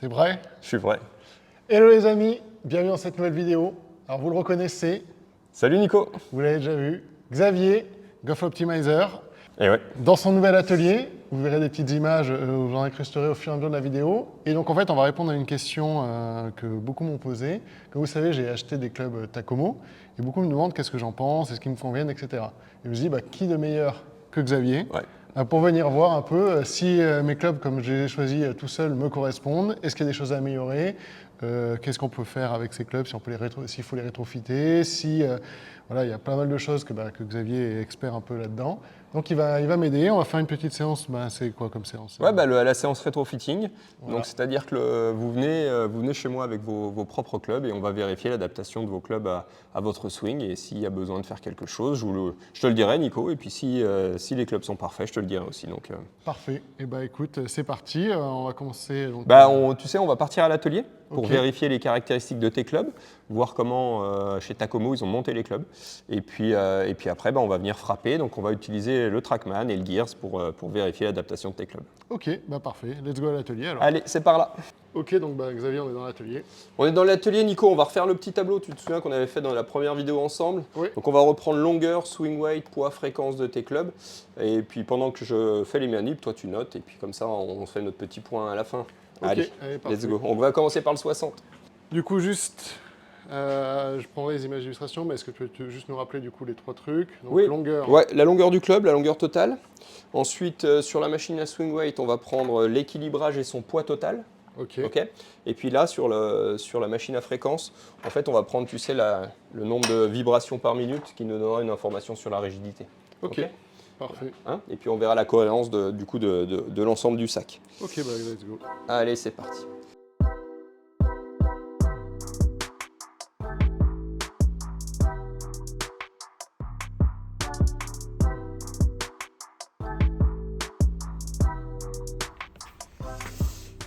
T'es prêt? Je suis prêt. Hello les amis, bienvenue dans cette nouvelle vidéo. Alors vous le reconnaissez, Salut Nico. vous l'avez déjà vu, Xavier, Golf Optimizer. Et ouais. Dans son nouvel atelier, vous verrez des petites images, vous en incrusterez au fur et à mesure de la vidéo. Et donc en fait, on va répondre à une question que beaucoup m'ont posée. Comme vous savez, j'ai acheté des clubs Takomo et beaucoup me demandent qu'est-ce que j'en pense, est-ce qu'ils me conviennent, etc. Et je me dis, qui de meilleur que Xavier pour venir voir un peu si mes clubs, comme je les ai choisis tout seul, me correspondent. Est-ce qu'il y a des choses à améliorer? Qu'est-ce qu'on peut faire avec ces clubs, si on peut s'il faut les rétrofiter, si voilà, il y a pas mal de choses que Xavier est expert un peu là-dedans. Donc il va m'aider, on va faire une petite séance. C'est quoi comme séance? Ouais, la séance rétrofitting. Voilà. Donc c'est-à-dire que vous venez chez moi avec vos propres clubs et on va vérifier l'adaptation de vos clubs à votre swing. Et s'il y a besoin de faire quelque chose, je te le dirai, Nico. Et puis si les clubs sont parfaits, je te le dirai aussi. Donc, Parfait. Et écoute, c'est parti. On va commencer. Donc, tu sais, on va partir à l'atelier pour vérifier les caractéristiques de tes clubs, voir comment chez Takomo ils ont monté les clubs. Et puis après, on va venir frapper. Donc on va utiliser le Trackman et le Gears pour vérifier l'adaptation de tes clubs. Ok, parfait. Let's go à l'atelier alors. Allez, c'est par là. Ok, donc Xavier, on est dans l'atelier. On est dans l'atelier, Nico. On va refaire le petit tableau. Tu te souviens qu'on avait fait dans la première vidéo ensemble? Oui. Donc on va reprendre longueur, swing weight, poids, fréquence de tes clubs. Et puis pendant que je fais les manips, toi tu notes. Et puis comme ça, on fait notre petit point à la fin. Allez, let's go. On va commencer par le 60. Du coup, juste, je prendrai les images d'illustration, mais est-ce que tu peux juste nous rappeler du coup les trois trucs? Donc, oui. Longueur. Ouais, la longueur du club, la longueur totale. Ensuite, sur la machine à swing weight, on va prendre l'équilibrage et son poids total. Ok. Et puis là, sur la machine à fréquence, en fait, on va prendre, tu sais, le nombre de vibrations par minute qui nous donnera une information sur la rigidité. Ok. Parfait. Et puis on verra la cohérence de l'ensemble du sac. Ok, let's go. Allez, c'est parti.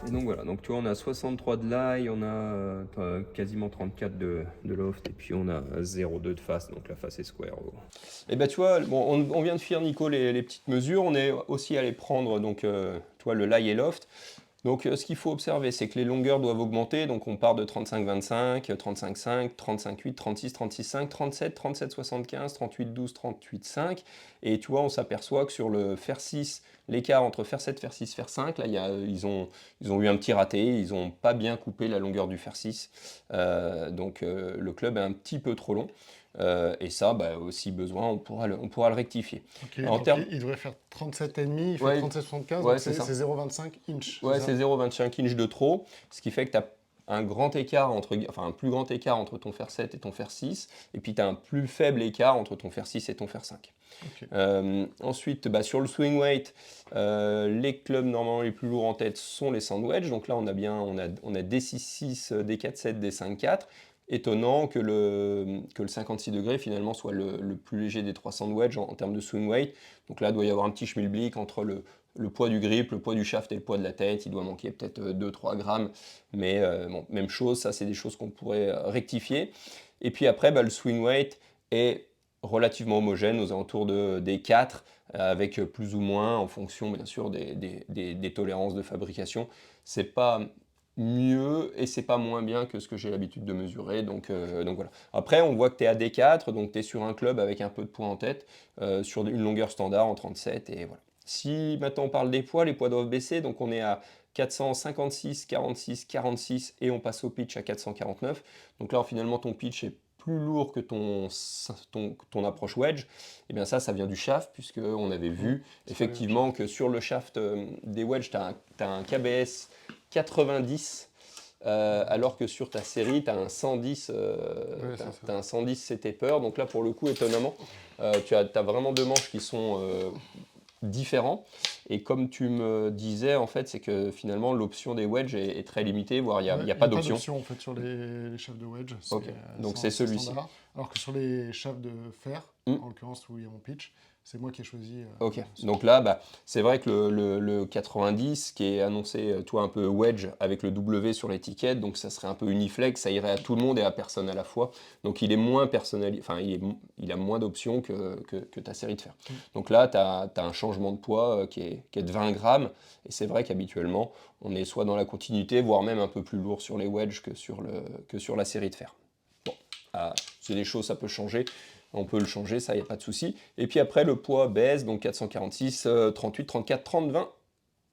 Et donc voilà, donc tu vois, on a 63 de lie, on a quasiment 34 de loft, et puis on a 0,2 de face, donc la face est square. Et tu vois, bon, on vient de faire, Nico, les petites mesures. On est aussi allé prendre donc, tu vois, le lie et loft. Donc ce qu'il faut observer, c'est que les longueurs doivent augmenter. Donc on part de 35-25, 35-5, 35-8, 36, 36-5, 37, 37-75, 38-12, 38-5. Et tu vois, on s'aperçoit que sur le fer 6, l'écart entre fer 7, fer 6, fer 5, là, ils ont eu un petit raté. Ils n'ont pas bien coupé la longueur du fer 6. Donc le club est un petit peu trop long. Et ça, si besoin, on pourra le rectifier. Okay, il devrait faire 37,5, il fait 37,75, donc c'est 0,25 inch. Ouais, c'est 0,25 inch de trop, ce qui fait que tu as un grand écart un plus grand écart entre ton fer 7 et ton fer 6, et puis tu as un plus faible écart entre ton fer 6 et ton fer 5. Ensuite, sur le swing weight, les clubs normalement les plus lourds en tête sont les sandwedge. Donc là, on a D6-6, D4-7, D5-4. Étonnant que le 56 degrés finalement soit le plus léger des trois sandwedge en termes de swing weight. Donc là, il doit y avoir un petit schmilblick entre le poids du grip, le poids du shaft et le poids de la tête. Il doit manquer peut-être 2-3 grammes. Mais même chose, ça c'est des choses qu'on pourrait rectifier. Et puis après, le swing weight est relativement homogène aux alentours des 4, avec plus ou moins en fonction bien sûr des tolérances de fabrication. C'est pas mieux et c'est pas moins bien que ce que j'ai l'habitude de mesurer, donc voilà. Après on voit que tu es à D4, donc tu es sur un club avec un peu de poids en tête, sur une longueur standard en 37, et voilà. Si maintenant on parle des poids, les poids doivent baisser, donc on est à 456, 46, 46 et on passe au pitch à 449, donc là finalement ton pitch est plus lourd que ton approche wedge. Et bien ça vient du shaft, puisqu'on avait vu effectivement que sur le shaft des wedge, tu as un KBS 90, alors que sur ta série, tu as un 110, t'as un 110 C-taper. Donc là, pour le coup, étonnamment, tu as vraiment deux manches qui sont différents. Et comme tu me disais, en fait, c'est que finalement, l'option des wedges est très limitée, voire il n'y a pas d'option. Il n'y a pas d'option, en fait, sur les shafts de wedge. Donc c'est celui-ci. Alors que sur les shafts de fer, en l'occurrence où il y a mon pitch, c'est moi qui ai choisi. Ok, donc là, c'est vrai que le 90 qui est annoncé, toi, un peu wedge avec le W sur l'étiquette, donc ça serait un peu uniflex, ça irait à tout le monde et à personne à la fois. Donc il est moins personnalisé, enfin il a moins d'options que ta série de fer. Donc là, tu as un changement de poids qui est de 20 grammes, et c'est vrai qu'habituellement, on est soit dans la continuité, voire même un peu plus lourd sur les wedges que sur la série de fer. Bon, c'est des choses, ça peut changer. On peut le changer, ça, il n'y a pas de souci. Et puis après, le poids baisse, donc 446, 38, 34, 30, 20,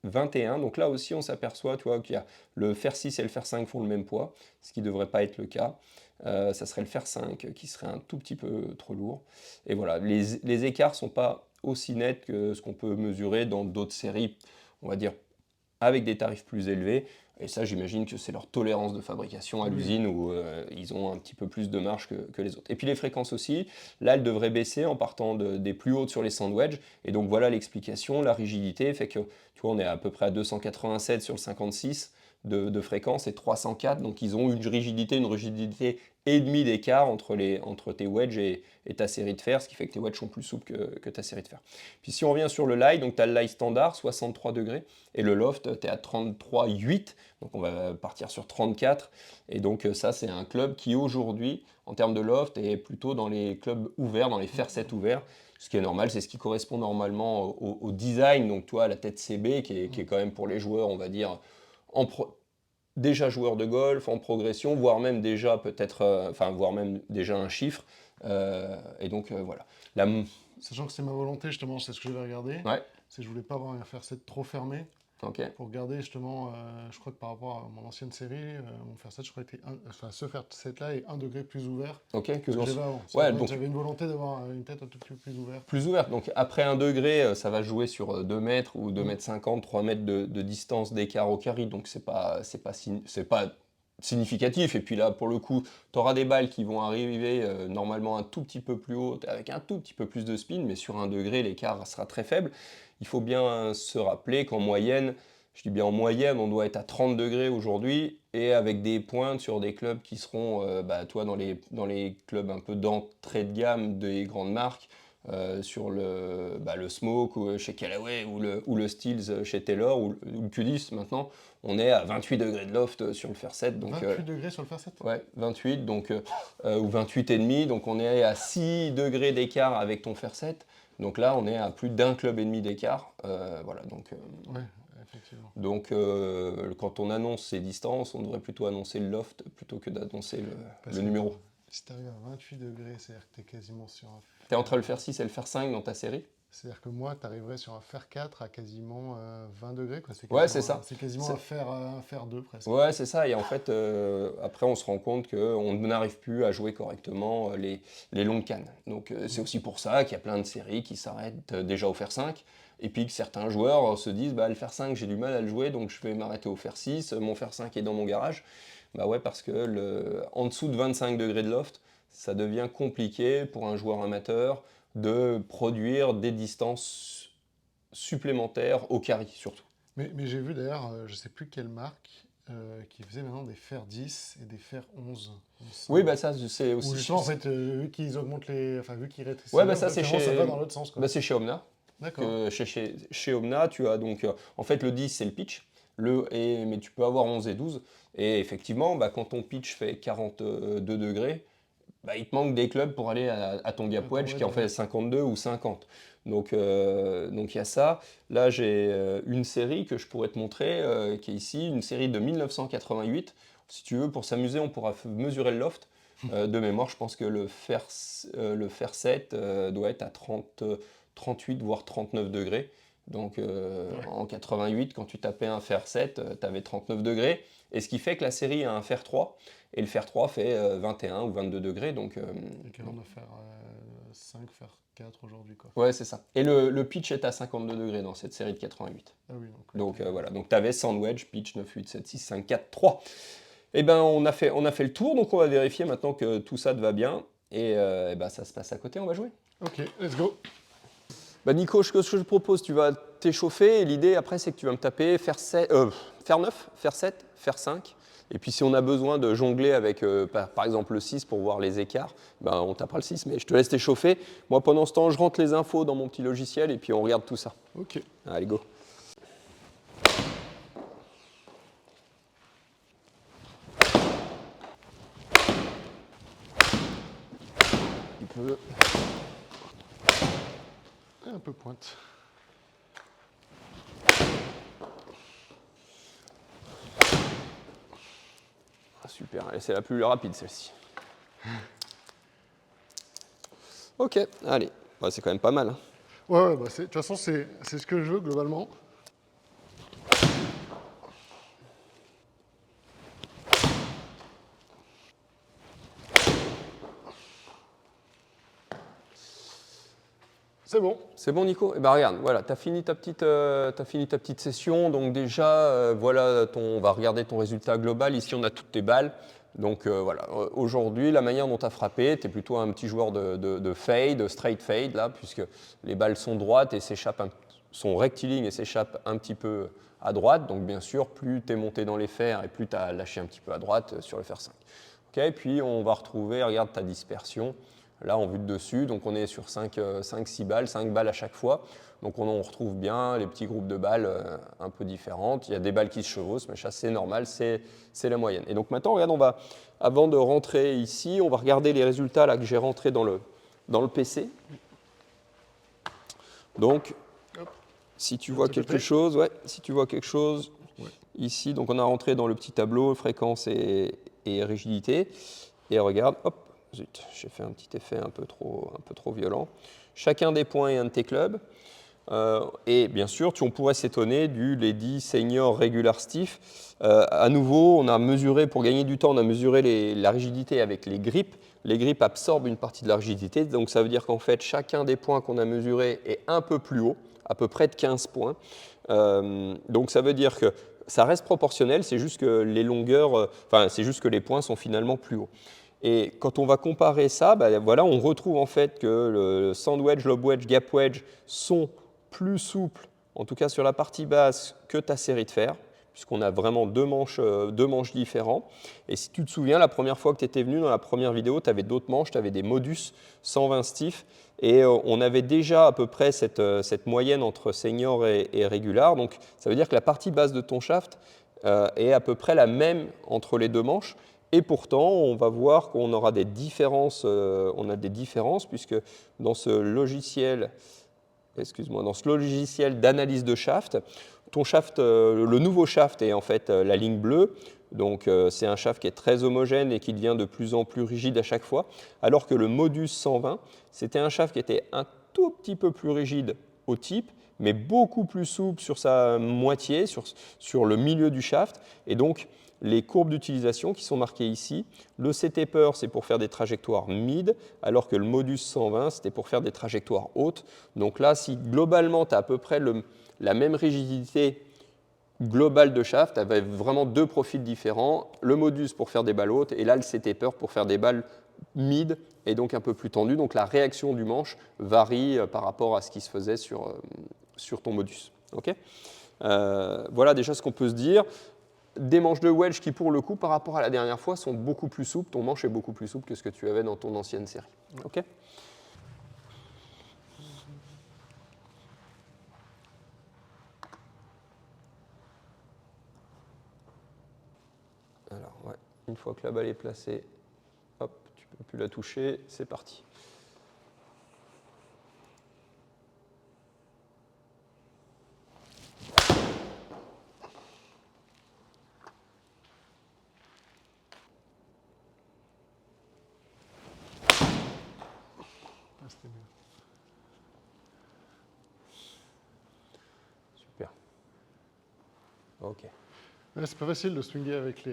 21. Donc là aussi, on s'aperçoit, tu vois, qu'il y a le fer 6 et le fer 5 font le même poids, ce qui ne devrait pas être le cas. Ça serait le fer 5 qui serait un tout petit peu trop lourd. Et voilà, les écarts ne sont pas aussi nets que ce qu'on peut mesurer dans d'autres séries, on va dire, avec des tarifs plus élevés. Et ça, j'imagine que c'est leur tolérance de fabrication à l'usine où ils ont un petit peu plus de marge que les autres. Et puis les fréquences aussi, là, elles devraient baisser en partant des plus hautes sur les sandwedge. Et donc voilà l'explication, la rigidité fait que, tu vois, on est à peu près à 287 sur le 56 de fréquence et 304. Donc ils ont une rigidité et demi d'écart entre tes wedges et ta série de fer, ce qui fait que tes wedges sont plus souples que ta série de fer. Puis si on revient sur le lie, donc tu as le lie standard, 63 degrés, et le loft, tu es à 33,8, donc on va partir sur 34, et donc ça c'est un club qui aujourd'hui, en termes de loft, est plutôt dans les clubs ouverts, dans les fer 7 ouverts, ce qui est normal, c'est ce qui correspond normalement au design, donc toi la tête CB, qui est quand même pour les joueurs, on va dire, déjà joueur de golf, en progression, voire même déjà peut-être, voire même déjà un chiffre. Et donc voilà. Sachant que c'est ma volonté, justement, c'est ce que je vais regarder. Ouais, C'est que je voulais pas avoir un fer 7 trop fermé. ok. Pour garder justement, je crois que par rapport à mon ancienne série, mon fer 7, je crois, ce fer 7 là est 1 degré plus ouvert Ok, que ce que j'avais avant. Ouais, Donc donc j'avais une volonté d'avoir une tête un tout petit peu plus ouverte. plus ouvert. Donc après 1 degré, ça va jouer sur 2 mètres ou 2 mètres 50, 3 mètres de distance d'écart au carré. Donc c'est pas significatif. Et puis là, pour le coup, tu auras des balles qui vont arriver normalement un tout petit peu plus haut, avec un tout petit peu plus de spin, mais sur 1 degré, l'écart sera très faible. Il faut bien se rappeler qu'en moyenne, je dis bien en moyenne, on doit être à 30 degrés aujourd'hui, et avec des pointes sur des clubs qui seront, toi, dans les clubs un peu d'entrée de gamme des grandes marques, sur le Smoke ou chez Callaway ou le Steels chez Taylor ou le Q10 maintenant, on est à 28 degrés de loft sur le fer 7. Donc, 28 degrés sur le fer 7. Ouais, 28, donc, ou 28 et demi, donc on est à 6 degrés d'écart avec ton fer 7. Donc là, on est à plus d'un club et demi d'écart. Voilà, donc, Ouais, effectivement. donc quand on annonce ces distances, on devrait plutôt annoncer le loft plutôt que d'annoncer le numéro. Si tu arrives à 28 degrés, c'est-à-dire que tu es quasiment sur un... Tu es entre le fer 6 et le fer 5 dans ta série? C'est-à-dire que moi, tu arriverais sur un fer 4 à quasiment 20 degrés. Quoi. Ouais, c'est ça. C'est quasiment un fer 2 presque. Ouais, c'est ça. Et en fait, après, on se rend compte qu'on n'arrive plus à jouer correctement les longues cannes. Donc, c'est aussi pour ça qu'il y a plein de séries qui s'arrêtent déjà au fer 5. Et puis que certains joueurs se disent, le fer 5, j'ai du mal à le jouer, donc je vais m'arrêter au fer 6. Mon fer 5 est dans mon garage. Bah ouais, parce que en dessous de 25 degrés de loft, ça devient compliqué pour un joueur amateur de produire des distances supplémentaires au carry, surtout. Mais j'ai vu d'ailleurs, je ne sais plus quelle marque, qui faisait maintenant des fers 10 et des fers 11. Oui, ça, c'est aussi... Ou justement, en fait, vu qu'ils augmentent les... Enfin, vu qu'ils rétrécissent... Ouais, ça, c'est chez... Ça va dans l'autre sens, quoi. c'est chez Omna. D'accord. Chez Omna, tu as donc... en fait, le 10, c'est le pitch. Mais tu peux avoir 11 et 12. Et effectivement, quand ton pitch fait 42 degrés, il te manque des clubs pour aller à ton gap wedge qui en fait 52 ou 50. Donc il y a ça. Là, j'ai une série que je pourrais te montrer, qui est ici, une série de 1988. Si tu veux, pour s'amuser, on pourra mesurer le loft. De mémoire, je pense que le fer 7 doit être à 38 voire 39 degrés. Donc en 88, quand tu tapais un fer 7, tu avais 39 degrés. Et ce qui fait que la série a un fer 3. Et le fer 3 fait 21 ou 22 degrés. Donc, on doit faire 5, fer 4 aujourd'hui. Ouais, c'est ça. Et le pitch est à 52 degrés dans cette série de 88. Ah oui, donc voilà. Donc tu avais sandwich, pitch 9, 8, 7, 6, 5, 4, 3. Et ben on a fait le tour. Donc on va vérifier maintenant que tout ça te va bien. Et ça se passe à côté, on va jouer. Ok, let's go. Nico, ce que je te propose, tu vas t'échauffer et l'idée après c'est que tu vas me taper fer fer 9, fer 7, fer 5. Et puis si on a besoin de jongler avec, par exemple, le 6 pour voir les écarts, ben, on tapera le 6, mais je te laisse t'échauffer. Moi, pendant ce temps, je rentre les infos dans mon petit logiciel et puis on regarde tout ça. Ok. Allez, go. Et un peu pointe. Super, et c'est la plus rapide celle-ci. Ok, allez, bah, c'est quand même pas mal. Hein. Ouais, bah de toute façon, c'est ce que je veux globalement. C'est bon. C'est bon, Nico? Eh ben, regarde, voilà, tu as fini ta petite session. Donc déjà, voilà, on va regarder ton résultat global. Ici, on a toutes tes balles. Donc voilà, aujourd'hui, la manière dont tu as frappé, tu es plutôt un petit joueur de fade, straight fade, là, puisque les balles sont droites et sont rectilignes et s'échappent un petit peu à droite. Donc bien sûr, plus tu es monté dans les fers et plus tu as lâché un petit peu à droite sur le fer 5. Okay, puis on va retrouver, regarde ta dispersion. Là, en vue de dessus, donc on est sur 5-6 balles, 5 balles à chaque fois. Donc on retrouve bien les petits groupes de balles un peu différentes. Il y a des balles qui se chevauchent, mais ça c'est normal, c'est la moyenne. Et donc maintenant, regarde, avant de rentrer ici, on va regarder les résultats là, que j'ai rentrés dans le PC. Donc, si tu vois quelque chose, Ouais. ici, donc on a rentré dans le petit tableau fréquence et rigidité. Et regarde, hop, zut, j'ai fait un petit effet un peu trop violent. Chacun des points est un de tes clubs. Et bien sûr, on pourrait s'étonner du Lady Senior Regular Stiff. À nouveau, on a mesuré, pour gagner du temps, on a mesuré la rigidité avec les grips. Les grips absorbent une partie de la rigidité, donc ça veut dire qu'en fait, chacun des points qu'on a mesurés est un peu plus haut, à peu près de 15 points. Donc ça veut dire que ça reste proportionnel, c'est juste que les longueurs, c'est juste que les points sont finalement plus hauts. Et quand on va comparer ça, voilà, on retrouve en fait que le sand wedge, lob wedge, gap wedge sont plus souples, en tout cas sur la partie basse, que ta série de fer, puisqu'on a vraiment deux manches différents. Et si tu te souviens, la première fois que tu étais venu dans la première vidéo, tu avais d'autres manches, tu avais des modus 120 stiff, et on avait déjà à peu près cette moyenne entre senior et régular. Donc ça veut dire que la partie basse de ton shaft est à peu près la même entre les deux manches. Et pourtant, on va voir qu'on aura des différences, puisque dans ce logiciel, d'analyse de shaft, ton shaft, le nouveau shaft est en fait la ligne bleue. Donc c'est un shaft qui est très homogène et qui devient de plus en plus rigide à chaque fois, alors que le Modus 120, c'était un shaft qui était un tout petit peu plus rigide au type, mais beaucoup plus souple sur sa moitié, sur le milieu du shaft. Et donc, les courbes d'utilisation qui sont marquées ici, le C-taper, c'est pour faire des trajectoires mid, alors que le Modus 120, c'était pour faire des trajectoires hautes. Donc là, si globalement, tu as à peu près la même rigidité globale de shaft, tu avais vraiment deux profils différents, le Modus pour faire des balles hautes, et là, le C-taper pour faire des balles mid, et donc un peu plus tendues. Donc la réaction du manche varie par rapport à ce qui se faisait sur ton Modus. Okay, voilà déjà ce qu'on peut se dire. Des manches de wedge qui, pour le coup, par rapport à la dernière fois, sont beaucoup plus souples. Ton manche est beaucoup plus souple que ce que tu avais dans ton ancienne série. Okay, alors, ouais, une fois que la balle est placée, hop, tu ne peux plus la toucher, c'est parti. C'était bien. Super. Ok. Ouais, c'est pas facile de swinguer avec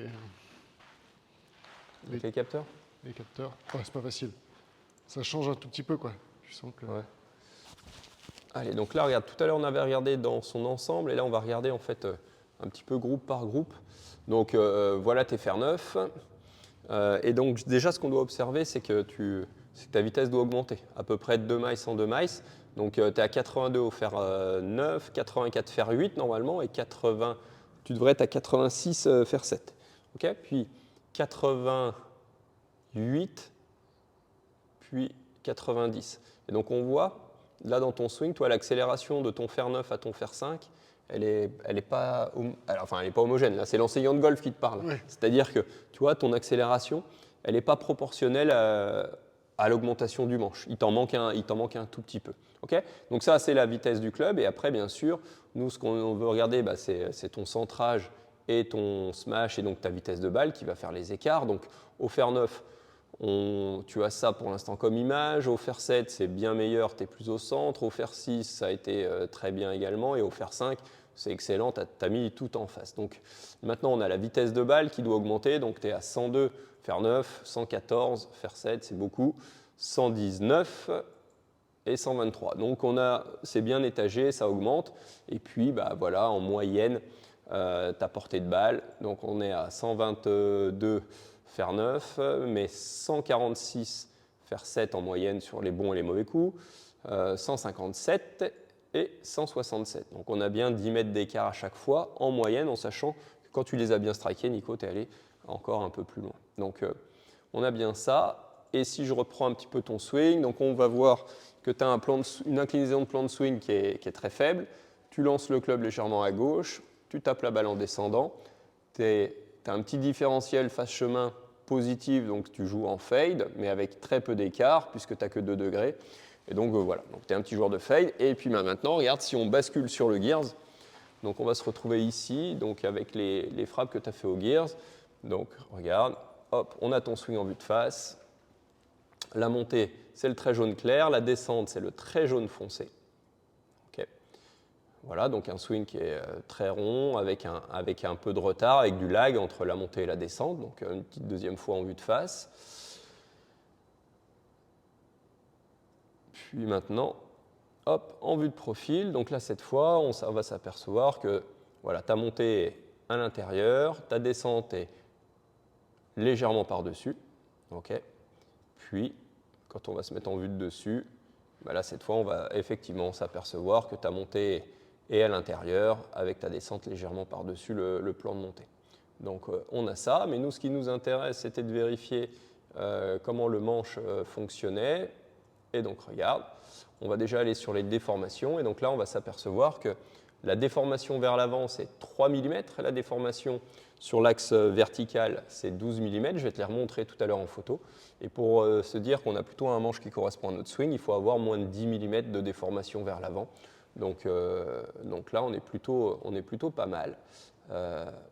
Avec les capteurs? les capteurs. Ouais, c'est pas facile. Ça change un tout petit peu, quoi. Tu sens que... Ouais. Allez, donc là, regarde, tout à l'heure, on avait regardé dans son ensemble, et là, on va regarder en fait un petit peu groupe par groupe. Donc, voilà tes fers 9. Et donc, déjà, ce qu'on doit observer, c'est que ta vitesse doit augmenter, à peu près de 2 miles en 2 miles. Donc, tu es à 82 au fer 9, 84 fer 8 normalement, et 83 tu devrais être à 86 fer 7. Okay, puis 88, puis 90. Et donc on voit, là dans ton swing, toi l'accélération de ton fer 9 à ton fer 5, elle est pas, enfin, elle est pas homogène. Là, c'est l'enseignant de golf qui te parle. Ouais. C'est-à-dire que, tu vois, ton accélération, elle n'est pas proportionnelle à l'augmentation du manche. Il t'en manque un tout petit peu. Okay, donc ça, c'est la vitesse du club. Et après, bien sûr, nous, ce qu'on veut regarder, bah, c'est ton centrage et ton smash et donc ta vitesse de balle qui va faire les écarts. Donc au fer 9, tu as ça pour l'instant comme image. Au fer 7, c'est bien meilleur, tu es plus au centre. Au fer 6, ça a été très bien également. Et au fer 5, c'est excellent, tu as mis tout en face. Donc maintenant, on a la vitesse de balle qui doit augmenter. Donc tu es à 102 fer 9, 114 fer 7, c'est beaucoup, 119 et 123. Donc c'est bien étagé, ça augmente. Et puis bah, voilà, en moyenne, ta portée de balle. Donc on est à 122 fer 9, mais 146 fer 7 en moyenne sur les bons et les mauvais coups, 157 et 167. Donc on a bien 10 mètres d'écart à chaque fois en moyenne, en sachant que quand tu les as bien strikés, Nico, tu es allé encore un peu plus loin. Donc on a bien ça. Et si je reprends un petit peu ton swing, donc on va voir que tu as une inclinaison de plan de swing qui est très faible. Tu lances le club légèrement à gauche, tu tapes la balle en descendant. Tu as un petit différentiel face chemin positif, donc tu joues en fade, mais avec très peu d'écart, puisque tu n'as que 2 degrés. Et donc voilà, tu es un petit joueur de fade. Et puis maintenant, regarde, si on bascule sur le gears, donc on va se retrouver ici, donc avec les frappes que tu as fait au gears. Donc regarde, hop, on a ton swing en vue de face. La montée, c'est le très jaune clair. La descente, c'est le très jaune foncé. Okay. Voilà, donc un swing qui est très rond, avec un peu de retard, avec du lag entre la montée et la descente. Donc une petite deuxième fois en vue de face. Puis maintenant, hop, en vue de profil. Donc là, cette fois, on va s'apercevoir que voilà, ta montée est à l'intérieur, ta descente est légèrement par-dessus. Okay. Puis, quand on va se mettre en vue de dessus, bah là, cette fois, on va effectivement s'apercevoir que ta montée est à l'intérieur avec ta descente légèrement par-dessus le plan de montée. Donc, on a ça, mais nous, ce qui nous intéresse, c'était de vérifier comment le manche fonctionnait. Et donc, regarde, on va déjà aller sur les déformations. Et donc là, on va s'apercevoir que la déformation vers l'avant, c'est 3 mm. La déformation sur l'axe vertical, c'est 12 mm. Je vais te les remontrer tout à l'heure en photo. Et pour se dire qu'on a plutôt un manche qui correspond à notre swing, il faut avoir moins de 10 mm de déformation vers l'avant. Donc là, on est plutôt pas mal.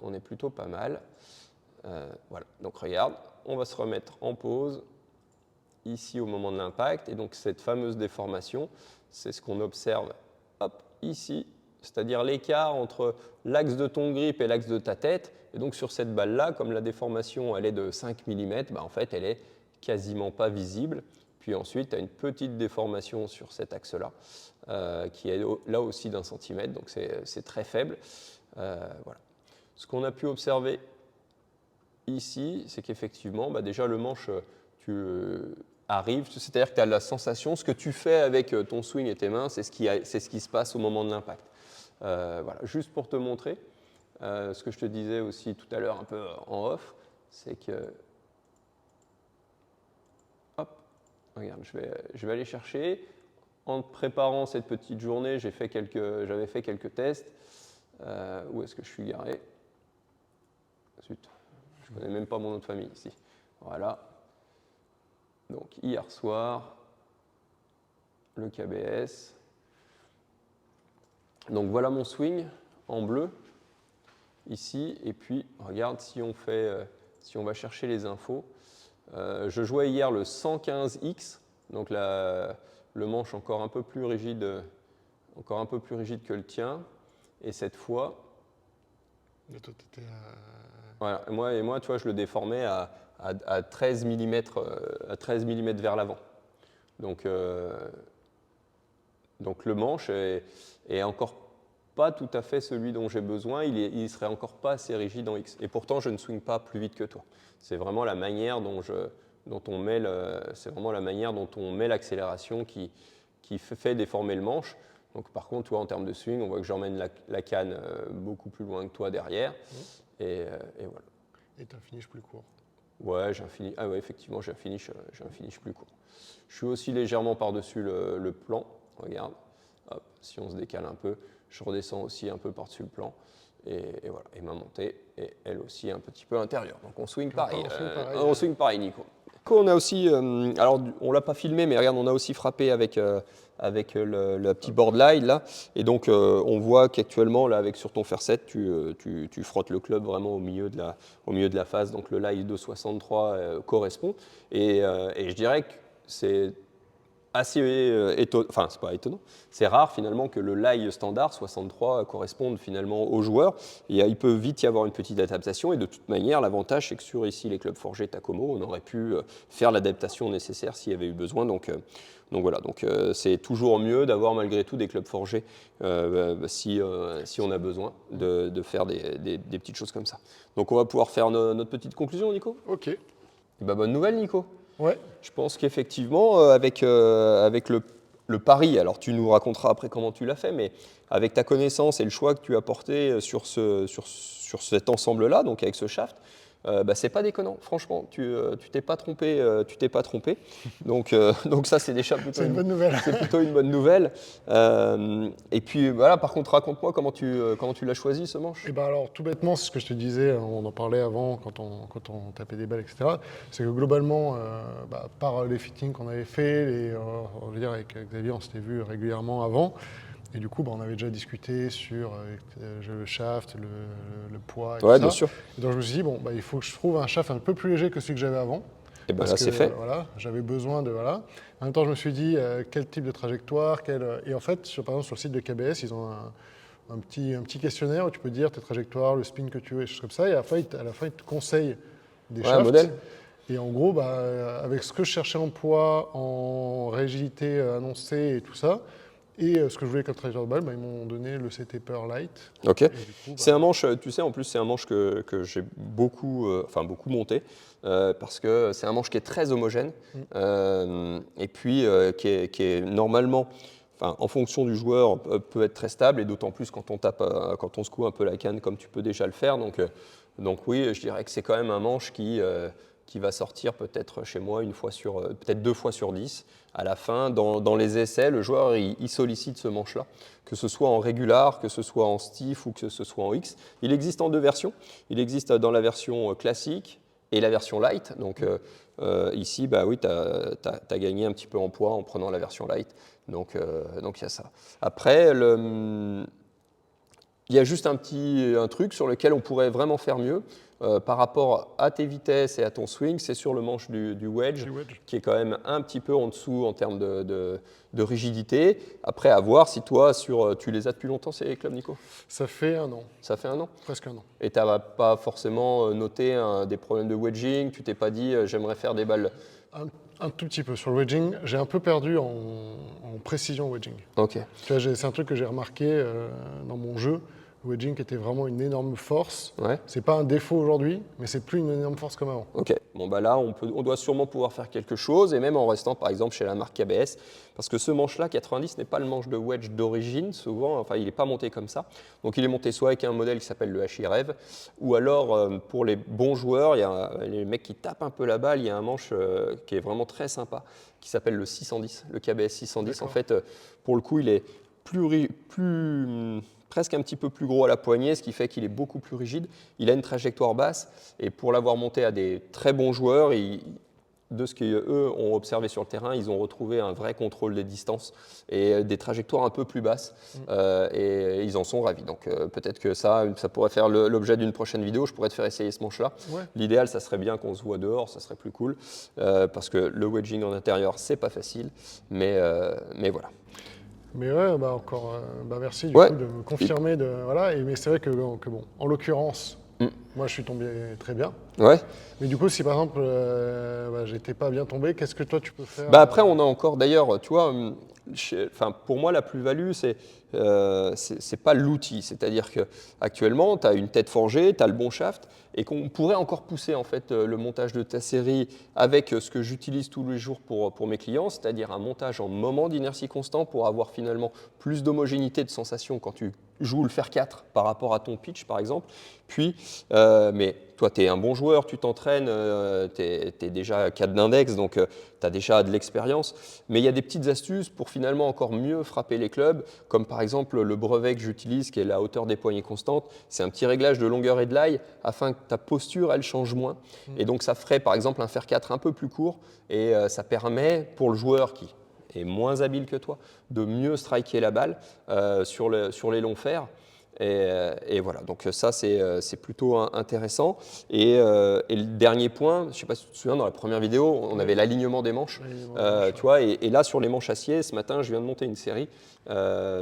On est plutôt pas mal. Voilà. Donc regarde, on va se remettre en pause ici au moment de l'impact. Et donc cette fameuse déformation, c'est ce qu'on observe hop, ici, c'est-à-dire l'écart entre l'axe de ton grip et l'axe de ta tête. Et donc sur cette balle-là, comme la déformation elle est de 5 mm, bah, en fait elle est quasiment pas visible. Puis ensuite, tu as une petite déformation sur cet axe-là, qui est là aussi d'1 centimètre, donc c'est très faible. Voilà. Ce qu'on a pu observer ici, c'est qu'effectivement, bah, déjà le manche, tu arrives, c'est-à-dire que tu as la sensation, ce que tu fais avec ton swing et tes mains, c'est ce qui se passe au moment de l'impact. Voilà. Juste pour te montrer, ce que je te disais aussi tout à l'heure un peu en off, c'est que, hop, regarde, je vais aller chercher. En préparant cette petite journée, j'avais fait quelques tests. Où est-ce que je suis garé? Zut, je ne connais même pas mon nom de famille ici. Voilà. Donc hier soir, le KBS. Donc voilà mon swing en bleu ici. Et puis regarde si on va chercher les infos. Je jouais hier le 115X, donc le manche encore un peu plus rigide que le tien. Et cette fois, Et toi, tu étais voilà, et moi, tu vois, je le déformais à 13 mm, vers l'avant. Donc le manche est encore pas tout à fait celui dont j'ai besoin. Il serait encore pas assez rigide en X. Et pourtant, je ne swing pas plus vite que toi. C'est vraiment la manière dont on met l'accélération qui fait déformer le manche. Donc par contre, toi, en termes de swing, on voit que j'emmène la canne beaucoup plus loin que toi derrière. Et voilà. Et tu as un finish plus court. Ouais, j'ai un finish. Ah ouais, effectivement, j'ai un finish plus court. Je suis aussi légèrement par-dessus le plan. Regarde. Hop, si on se décale un peu, je redescends aussi un peu par-dessus le plan. Et voilà. Et ma montée est elle aussi un petit peu intérieure. Donc on swing pareil. On swing pareil, Nico. On a aussi, alors on l'a pas filmé, mais regarde, on a aussi frappé avec le petit board line là, et donc on voit qu'actuellement là, avec sur ton fer 7, tu frottes le club vraiment au milieu de la phase, donc le lie 263 correspond, et je dirais que c'est assez étonnant, enfin c'est pas étonnant, c'est rare finalement que le lie standard 63 corresponde finalement au joueur. Et il peut vite y avoir une petite adaptation, et de toute manière l'avantage c'est que sur ici les clubs forgés Takomo, on aurait pu faire l'adaptation nécessaire s'il y avait eu besoin. Donc voilà, donc c'est toujours mieux d'avoir malgré tout des clubs forgés si on a besoin de faire des petites choses comme ça. Donc on va pouvoir faire notre petite conclusion, Nico. Ok. Et bah, bonne nouvelle, Nico. Ouais. Je pense qu'effectivement, avec le pari, alors tu nous raconteras après comment tu l'as fait, mais avec ta connaissance et le choix que tu as porté sur cet ensemble-là, donc avec ce shaft, bah, c'est pas déconnant. Franchement, tu t'es pas trompé, Donc ça, c'est déjà plutôt une bonne nouvelle. C'est plutôt une bonne nouvelle. Et puis voilà, par contre, raconte-moi comment tu l'as choisi ce manche. Et ben alors, tout bêtement, c'est ce que je te disais, on en parlait avant quand on tapait des balles, etc. C'est que globalement, par les fittings qu'on avait fait, on va dire avec Xavier, on s'était vu régulièrement avant. Et du coup, on avait déjà discuté sur le shaft, le poids et Ouais, tout bien ça. sûr. Et donc je me suis dit, il faut que je trouve un shaft un peu plus léger que celui que j'avais avant. Et ben Parce là, que c'est fait. voilà, j'avais besoin de. Voilà. En même temps, je me suis dit, quel type de trajectoire, et en fait, par exemple, sur le site de KBS, ils ont un petit questionnaire où tu peux dire tes trajectoires, le spin que tu veux, et des choses comme ça. Et à la fin, ils te conseillent des Ouais, un shafts. modèle. Et en gros, avec ce que je cherchais en poids, en rigidité annoncée et tout ça, et ce que je voulais comme trajectoire de balle, ils m'ont donné le CT Power Light. Ok. Et du coup, C'est un manche, tu sais, en plus, c'est un manche que j'ai beaucoup monté, parce que c'est un manche qui est très homogène, et puis qui est normalement, en fonction du joueur, peut être très stable, et d'autant plus quand on tape, quand on secoue un peu la canne, comme tu peux déjà le faire. Donc oui, je dirais que c'est quand même un manche qui va sortir peut-être chez moi peut-être 2 fois sur 10. À la fin, dans les essais, le joueur il sollicite ce manche-là, que ce soit en régular, que ce soit en stiff ou que ce soit en X. Il existe en 2 versions. Il existe dans la version classique et la version light. Donc ici, oui, tu as gagné un petit peu en poids en prenant la version light. Donc il y a ça. Après, il y a juste un truc sur lequel on pourrait vraiment faire mieux par rapport à tes vitesses et à ton swing, c'est sur le manche du wedge, qui est quand même un petit peu en dessous en termes de rigidité. Après, à voir si toi, tu les as depuis longtemps, ces clubs, Nico? ça fait 1 an, Ça fait 1 an? presque 1 an. Et tu n'as pas forcément noté des problèmes de wedging? Tu t'es pas dit j'aimerais faire des balles? Un tout petit peu. Sur le wedging, j'ai un peu perdu en précision wedging. Ok. Tu vois, c'est un truc que j'ai remarqué dans mon jeu. Le wedging était vraiment une énorme force. Ouais. C'est pas un défaut aujourd'hui, mais c'est plus une énorme force comme avant. Ok, bon là on doit sûrement pouvoir faire quelque chose, et même en restant par exemple chez la marque KBS, parce que ce manche-là, 90, n'est pas le manche de wedge d'origine, souvent, il n'est pas monté comme ça. Donc il est monté soit avec un modèle qui s'appelle le HI-Rev, ou alors pour les bons joueurs, il y a les mecs qui tapent un peu la balle, il y a un manche qui est vraiment très sympa, qui s'appelle le 610, le KBS 610. D'accord. En fait, pour le coup, il est presque un petit peu plus gros à la poignée, ce qui fait qu'il est beaucoup plus rigide. Il a une trajectoire basse, et pour l'avoir monté à des très bons joueurs, de ce qu'eux ont observé sur le terrain, ils ont retrouvé un vrai contrôle des distances et des trajectoires un peu plus basses, et ils en sont ravis. Donc peut-être que ça pourrait faire l'objet d'une prochaine vidéo. Je pourrais te faire essayer ce manche-là. Ouais. L'idéal, ça serait bien qu'on se voit dehors, ça serait plus cool, parce que le wedging en intérieur, c'est pas facile, mais voilà. Mais ouais, encore, merci du coup de me confirmer. Mais c'est vrai que bon, en l'occurrence, moi je suis tombé très bien. Ouais. Mais du coup, si par exemple, j'étais pas bien tombé, qu'est-ce que toi tu peux faire? Bah après, on a encore, d'ailleurs, tu vois, pour moi, la plus-value, c'est pas l'outil. C'est-à-dire qu'actuellement, tu as une tête forgée, tu as le bon shaft, et qu'on pourrait encore pousser en fait, le montage de ta série avec ce que j'utilise tous les jours pour mes clients, c'est-à-dire un montage en moment d'inertie constant pour avoir finalement plus d'homogénéité de sensation quand tu joues le fer 4 par rapport à ton pitch, par exemple. Puis, mais toi, tu es un bon joueur, tu t'entraînes, tu es déjà 4 d'index, donc tu as déjà de l'expérience. Mais il y a des petites astuces pour finalement encore mieux frapper les clubs, comme par exemple le brevet que j'utilise, qui est la hauteur des poignées constante. C'est un petit réglage de longueur et de lie afin que ta posture, elle change moins. Et donc, ça ferait par exemple un fer 4 un peu plus court, et ça permet pour le joueur qui est moins habile que toi de mieux striker la balle sur les longs fers. Et voilà, donc ça c'est plutôt intéressant. Et le dernier point, je ne sais pas si tu te souviens, dans la première vidéo, on avait l'alignement des manches. Tu vois, et là sur les manches acier, ce matin je viens de monter une série.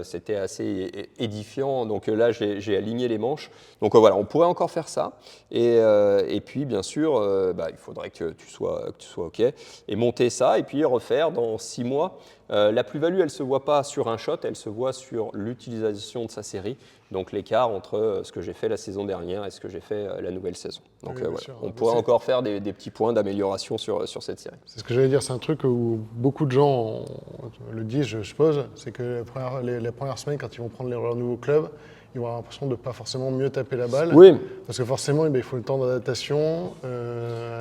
C'était assez édifiant, donc là j'ai aligné les manches. Donc voilà, on pourrait encore faire ça. Et puis bien sûr, il faudrait que tu sois OK. Et monter ça, et puis refaire dans 6 mois. La plus-value, elle ne se voit pas sur un shot, elle se voit sur l'utilisation de sa série. Donc l'écart entre ce que j'ai fait la saison dernière et ce que j'ai fait la nouvelle saison. Donc Oui, voilà, sûr, on pourrait encore faire des petits points d'amélioration sur cette série. C'est ce que j'allais dire, c'est un truc où beaucoup de gens le disent, je suppose, c'est que les premières semaines, quand ils vont prendre leur nouveau club, ils vont avoir l'impression de ne pas forcément mieux taper la balle. Oui. Parce que forcément, il faut le temps d'adaptation.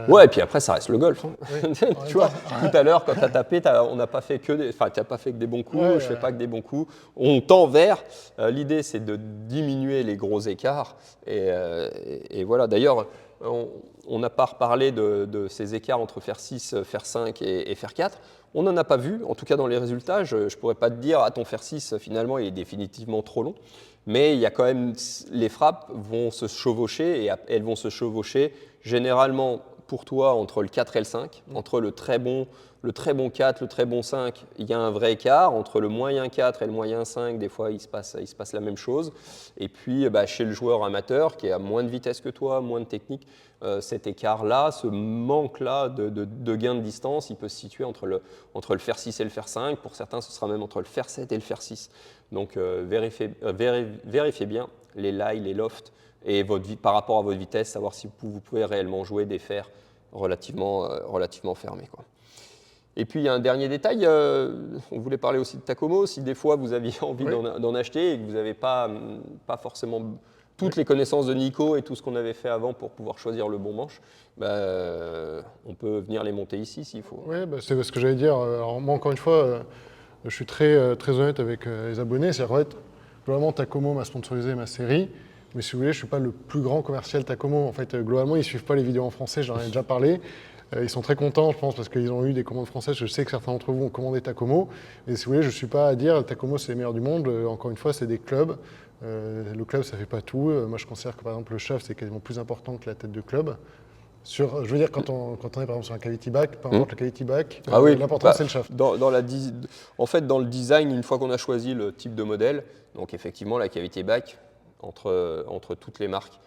Ouais, et puis après, ça reste le golf. Hein. Oui. Tu vois, tout à l'heure, quand tu as tapé, on n'a pas fait que des, enfin, tu n'as pas fait que des bons coups, je ne fais pas que des bons coups. On tend vers. L'idée, c'est de diminuer les gros écarts. Et voilà. D'ailleurs, on n'a pas reparlé de ces écarts entre fer 6, fer 5 et fer 4. On n'en a pas vu, en tout cas dans les résultats. Je ne pourrais pas te dire, ton fer 6, finalement, il est définitivement trop long. Mais il y a quand même, les frappes vont se chevaucher, et elles vont se chevaucher généralement pour toi entre le 4 et le 5, entre le très bon 4, le très bon 5, il y a un vrai écart. Entre le moyen 4 et le moyen 5, des fois, il se passe la même chose. Et puis, chez le joueur amateur, qui a moins de vitesse que toi, moins de technique, cet écart-là, ce manque-là de gain de distance, il peut se situer entre le fer 6 et le fer 5. Pour certains, ce sera même entre le fer 7 et le fer 6. Donc, vérifiez bien les lies, les lofts, et par rapport à votre vitesse, savoir si vous pouvez réellement jouer des fers relativement fermés, quoi. Et puis il y a un dernier détail, on voulait parler aussi de Takomo. Si des fois vous aviez envie d'en acheter et que vous n'avez pas forcément toutes les connaissances de Nico et tout ce qu'on avait fait avant pour pouvoir choisir le bon manche, on peut venir les monter ici s'il faut. Oui, c'est ce que j'allais dire. Alors, moi, encore une fois, je suis très, très honnête avec les abonnés. C'est en fait, globalement, Takomo m'a sponsorisé ma série. Mais si vous voulez, je ne suis pas le plus grand commercial Takomo. En fait, globalement, ils ne suivent pas les vidéos en français, j'en ai déjà parlé. Ils sont très contents, je pense, parce qu'ils ont eu des commandes françaises. Je sais que certains d'entre vous ont commandé Takomo. Et si vous voulez, je ne suis pas à dire Takomo, c'est les meilleurs du monde. Encore une fois, c'est des clubs. Le club, ça ne fait pas tout. Moi, je considère que, par exemple, le shaft, c'est quasiment plus important que la tête de club. Je veux dire, quand on est par exemple sur un cavity back, peu importe le cavity back, l'important c'est le shaft. En fait, dans le design, une fois qu'on a choisi le type de modèle, donc effectivement la cavity back, entre toutes les marques,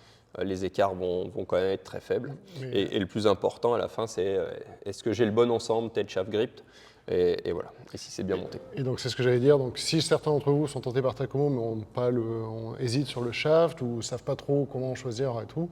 les écarts vont quand même être très faibles. Et le plus important à la fin, c'est est-ce que j'ai le bon ensemble tête shaft grip, et voilà, et si c'est bien monté. Et donc c'est ce que j'allais dire, donc si certains d'entre vous sont tentés par Takomo mais on hésite sur le shaft ou ne savent pas trop comment choisir et tout,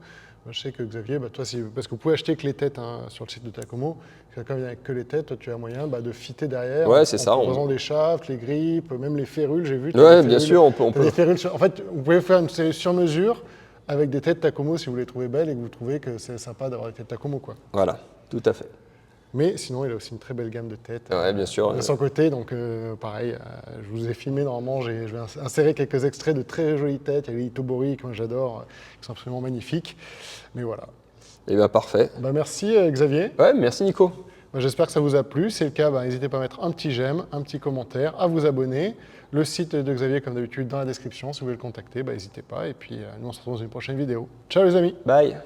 je sais que Xavier, toi, parce que vous pouvez acheter que les têtes sur le site de Takomo, quand il n'y a que les têtes, toi, tu as moyen de fitter derrière en proposant des shafts, les grips, même les férules, j'ai vu. Oui, bien sûr, on peut. Des férules, en fait, vous pouvez faire une série sur mesure avec des têtes Takomo si vous les trouvez belles et que vous trouvez que c'est sympa d'avoir des têtes Takomo, quoi. Voilà, tout à fait. Mais sinon, il a aussi une très belle gamme de têtes bien sûr, de son côté. Donc, pareil, je vous ai filmé normalement. Je vais insérer quelques extraits de très jolies têtes. Il y a les Itobori que moi j'adore, qui sont absolument magnifiques. Mais voilà. Et bien, parfait. Merci Xavier. Ouais, merci Nico. J'espère que ça vous a plu. Si c'est le cas, n'hésitez pas à mettre un petit j'aime, un petit commentaire, à vous abonner. Le site de Xavier, comme d'habitude, dans la description. Si vous voulez le contacter, n'hésitez pas. Et puis, nous, on se retrouve dans une prochaine vidéo. Ciao les amis. Bye.